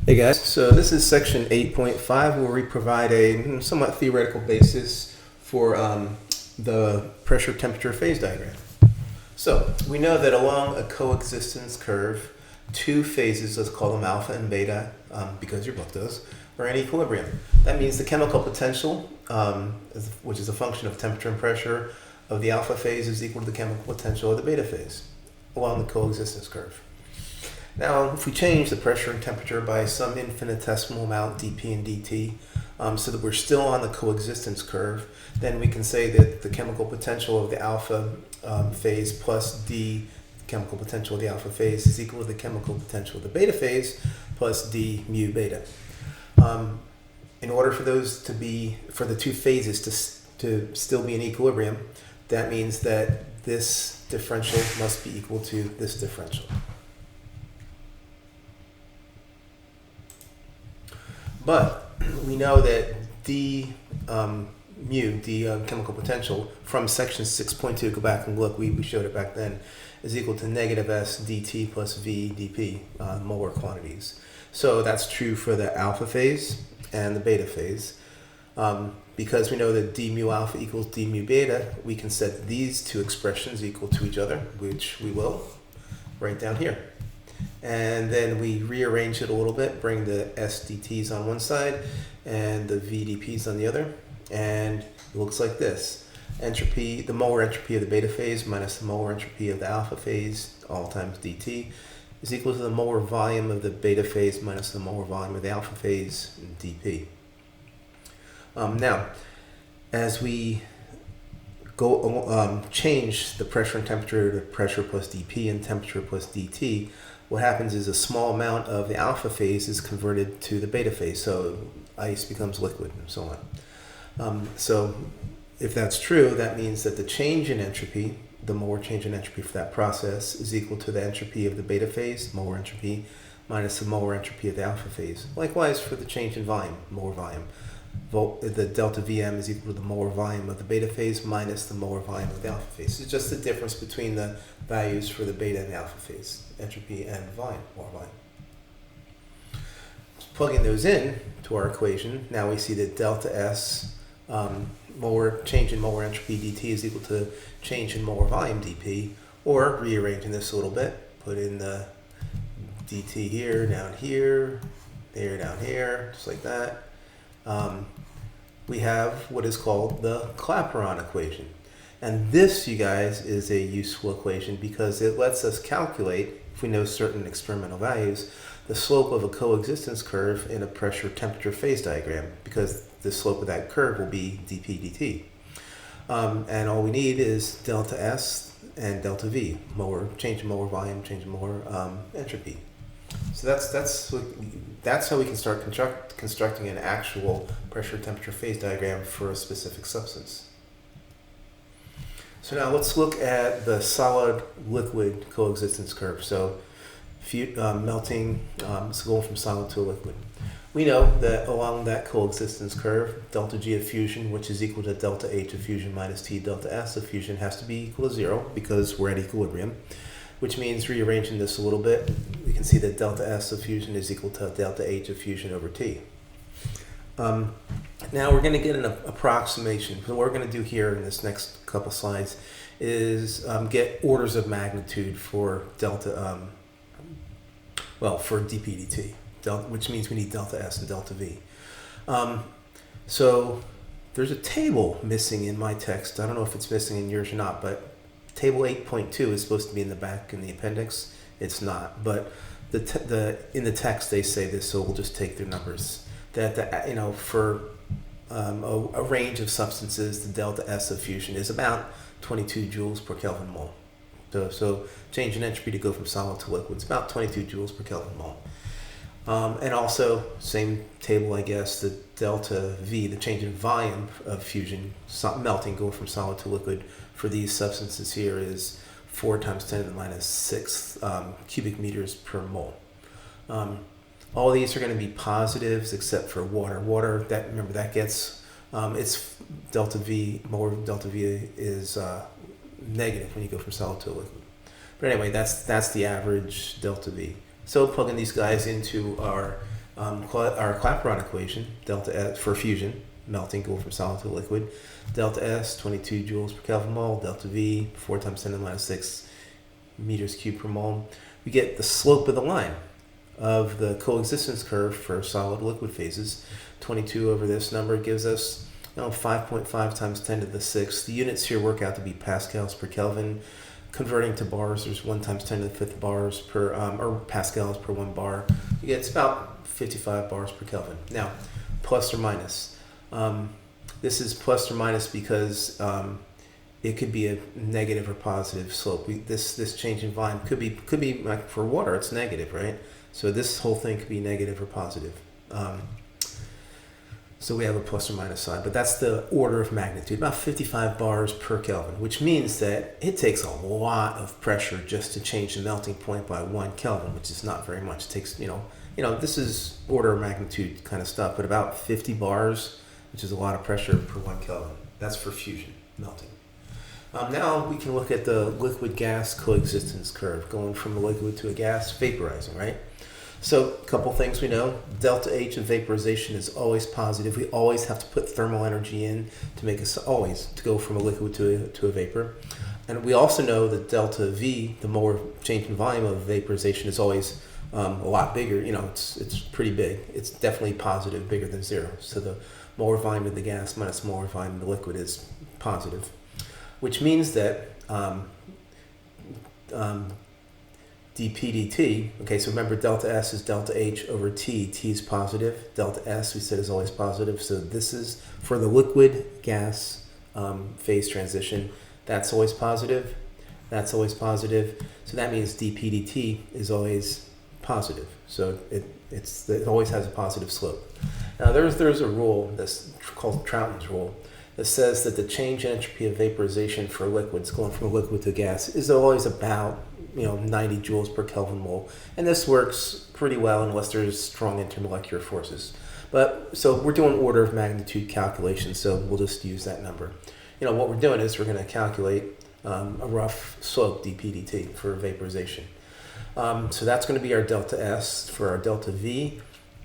Hey guys, so this is section 8.5 where we provide a somewhat theoretical basis for the pressure temperature phase diagram. So we know that along a coexistence curve, two phases, let's call them alpha and beta, because your book does, are in equilibrium. That means the chemical potential, which is a function of temperature and pressure of the alpha phase, is equal to the chemical potential of the beta phase along the coexistence curve. Now, if we change the pressure and temperature by some infinitesimal amount, dP and dt, so that we're still on the coexistence curve, then we can say that the chemical potential of the alpha phase plus d chemical potential of the alpha phase is equal to the chemical potential of the beta phase plus d mu beta. In order for those to be, for the two phases to still be in equilibrium, that means that this differential must be equal to this differential. But we know that d mu, the chemical potential, from section 6.2, go back and look, we showed it back then, is equal to negative s dt plus v dp, molar quantities. So that's true for the alpha phase and the beta phase. Because we know that d mu alpha equals d mu beta, we can set these two expressions equal to each other, which we will right down here. And then we rearrange it a little bit, bring the SDTs on one side and the VDPs on the other, and it looks like this. Entropy, the molar entropy of the beta phase minus the molar entropy of the alpha phase, all times dt, is equal to the molar volume of the beta phase minus the molar volume of the alpha phase, dP. Now, as we go change the pressure and temperature to pressure plus dP and temperature plus dt, what happens is a small amount of the alpha phase is converted to the beta phase, so ice becomes liquid and so on. So if that's true, that means that the change in entropy, the molar change in entropy for that process, is equal to the entropy of the beta phase, molar entropy, minus the molar entropy of the alpha phase. Likewise for the change in volume, molar volume. The delta Vm is equal to the molar volume of the beta phase minus the molar volume of the alpha phase. It's just the difference between the values for the beta and the alpha phase, entropy and volume, molar volume. Plugging those in to our equation, now we see that delta S, change in molar entropy dt, is equal to change in molar volume dP, or rearranging this a little bit, put in the dt here, down here, there, down here, just like that. We have what is called the Clapeyron equation. And this, you guys, is a useful equation because it lets us calculate, if we know certain experimental values, the slope of a coexistence curve in a pressure temperature phase diagram, because the slope of that curve will be dP dt. And all we need is delta S and delta V, change in molar volume, change in molar entropy. So that's how we can start constructing an actual pressure temperature phase diagram for a specific substance. So now let's look at the solid liquid coexistence curve. So melting, so going from solid to a liquid. We know that along that coexistence curve, delta G of fusion, which is equal to delta H of fusion minus T delta S of fusion, has to be equal to 0 because we're at equilibrium. Which means, rearranging this a little bit, we can see that delta S of fusion is equal to delta H of fusion over T. Now we're going to get an approximation. So what we're going to do here in this next couple slides is get orders of magnitude for delta, for dP dt, which means we need delta S and delta V. So there's a table missing in my text. I don't know if it's missing in yours or not, but Table 8.2 is supposed to be in the back in the appendix. It's not, but in the text they say this, so we'll just take their numbers. That for a range of substances, the delta S of fusion is about 22 joules per Kelvin mole. So change in entropy to go from solid to liquid is about 22 joules per Kelvin mole. And also, same table, I guess, the delta V, the change in volume of fusion, melting, going from solid to liquid, for these substances here is 4 times 10 to the minus 6 cubic meters per mole. All these are going to be positives except for water. Water, remember that gets, its delta V, molar delta V is negative when you go from solid to a liquid. But anyway, that's the average delta V. So plugging these guys into our our Clapeyron equation, delta S for fusion, melting, going from solid to liquid, delta S, 22 joules per Kelvin mole, delta V, 4 times 10 to the minus 6 meters cubed per mole. We get the slope of the line of the coexistence curve for solid liquid phases. 22 over this number gives us 5.5 times 10 to the 6th. The units here work out to be pascals per Kelvin. Converting to bars, there's 1 times 10 to the 5th bars per, or pascals per 1 bar. You get, it's about 55 bars per Kelvin. Now, plus or minus. This is plus or minus because it could be a negative or positive slope. This change in volume could be like for water, it's negative, right? So this whole thing could be negative or positive. So we have a plus or minus sign, but that's the order of magnitude, about 55 bars per Kelvin, which means that it takes a lot of pressure just to change the melting point by 1 Kelvin, which is not very much. It takes, this is order of magnitude kind of stuff, but about 50 bars, which is a lot of pressure per 1 Kelvin. That's for fusion, melting. Now we can look at the liquid-gas coexistence curve, going from a liquid to a gas, vaporizing, right? So a couple things we know. Delta H of vaporization is always positive. We always have to put thermal energy in to make us to go from a liquid to a vapor. And we also know that delta V, the molar change in volume of vaporization, is always a lot bigger. It's pretty big. It's definitely positive, bigger than 0. So the molar volume of the gas minus molar volume of the liquid is positive, which means that dP dt, okay, so remember delta S is delta H over T. T is positive. Delta S, we said, is always positive. So this is for the liquid-gas phase transition. That's always positive. That's always positive. So that means dP dt is always positive. So it always has a positive slope. Now there's a rule that's called Troughton's rule that says that the change in entropy of vaporization for liquids going from a liquid to gas is always about 90 joules per Kelvin mole, and this works pretty well unless there's strong intermolecular forces. But so we're doing order of magnitude calculations, so we'll just use that number. What we're doing is we're going to calculate a rough slope dP dt for vaporization. So that's going to be our delta S. For our delta V,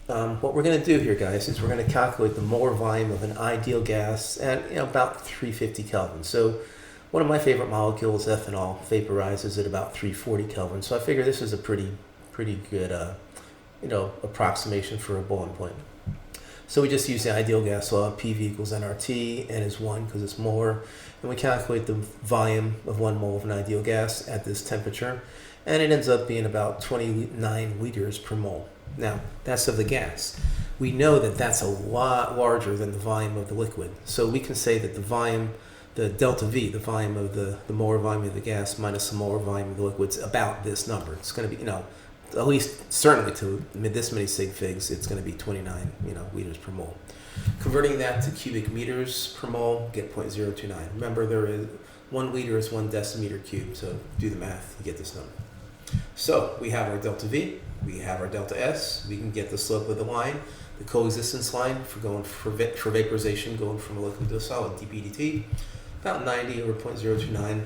what we're going to do here, guys, is we're going to calculate the molar volume of an ideal gas at about 350 Kelvin. So one of my favorite molecules, ethanol, vaporizes at about 340 Kelvin. So I figure this is a pretty good approximation for a boiling point. So we just use the ideal gas law. PV equals nRT. N is 1 because it's molar. And we calculate the volume of 1 mole of an ideal gas at this temperature. And it ends up being about 29 liters per mole. Now, that's of the gas. We know that that's a lot larger than the volume of the liquid. So we can say that the volume, the delta V, the volume of the molar volume of the gas minus the molar volume of the liquid's about this number. It's going to be, at least certainly to this many sig figs, it's going to be 29, liters per mole. Converting that to cubic meters per mole, get 0.029. Remember, there is 1 liter is 1 decimeter cubed, so do the math, you get this number. So we have our delta V, we have our delta S, we can get the slope of the line, the coexistence line for vaporization going from a liquid to a solid, dP dt, about 90 over 0.029,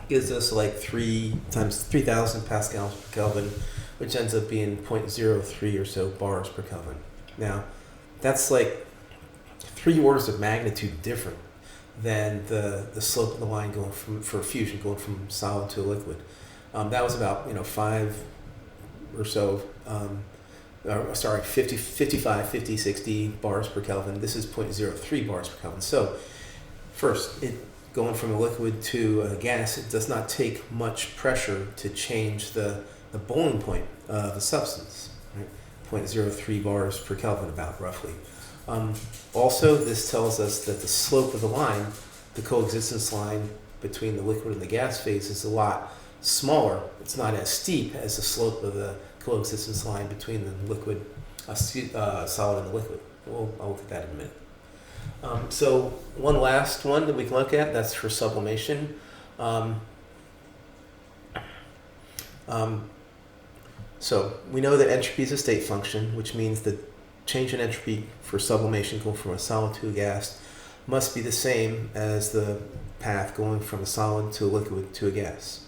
gives us like 3 times 3,000 pascals per Kelvin, which ends up being 0.03 or so bars per Kelvin. Now, that's like 3 orders of magnitude different than the slope of the line going for fusion, going from solid to a liquid. That was about 5 or so, 55, 50, 60 bars per Kelvin. This is 0.03 bars per Kelvin. So first, going from a liquid to a gas, it does not take much pressure to change the boiling point of a substance, right? 0.03 bars per Kelvin about, roughly. Also, this tells us that the slope of the line, the coexistence line between the liquid and the gas phase, is a lot smaller. It's not as steep as the slope of the coexistence line between the liquid, solid and the liquid. I'll look at that in a minute. So one last one that we can look at, that's for sublimation. So we know that entropy is a state function, which means that change in entropy for sublimation going from a solid to a gas must be the same as the path going from a solid to a liquid to a gas.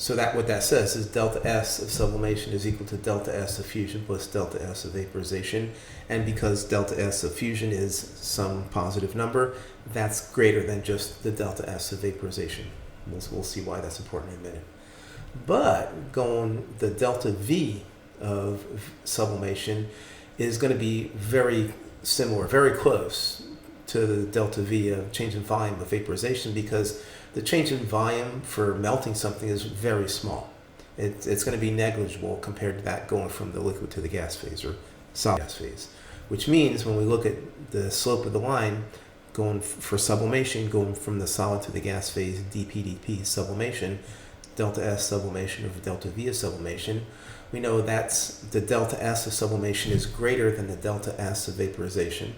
So that what that says is delta S of sublimation is equal to delta S of fusion plus delta S of vaporization. And because delta S of fusion is some positive number, that's greater than just the delta S of vaporization. We'll see why that's important in a minute. But the delta V of sublimation is going to be very similar, very close to the delta V of change in volume of vaporization, because the change in volume for melting something is very small. It's going to be negligible compared to that going from the liquid to the gas phase or solid gas phase, which means when we look at the slope of the line going for sublimation, going from the solid to the gas phase, dP sublimation, delta S sublimation over delta V of sublimation, we know that's the delta S of sublimation is greater than the delta S of vaporization.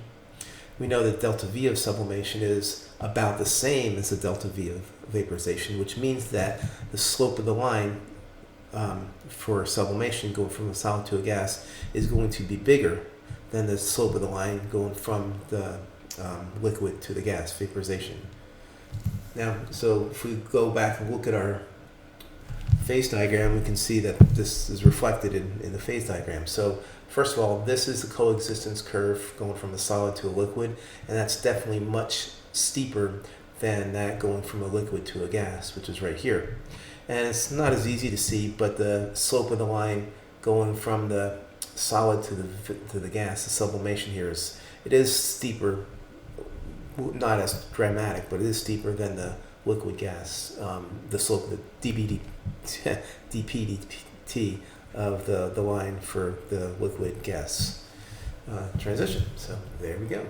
We know that delta V of sublimation is about the same as the delta V of vaporization, which means that the slope of the line for sublimation going from a solid to a gas is going to be bigger than the slope of the line going from the liquid to the gas, vaporization. Now, so if we go back and look at our phase diagram, we can see that this is reflected in the phase diagram. So first of all, this is the coexistence curve going from a solid to a liquid, and that's definitely much steeper than that going from a liquid to a gas, which is right here. And it's not as easy to see, but the slope of the line going from the solid to the gas, the sublimation here it is steeper, not as dramatic, but it is steeper than the liquid gas, the slope of the dPdt of the line for the liquid gas transition. So there we go.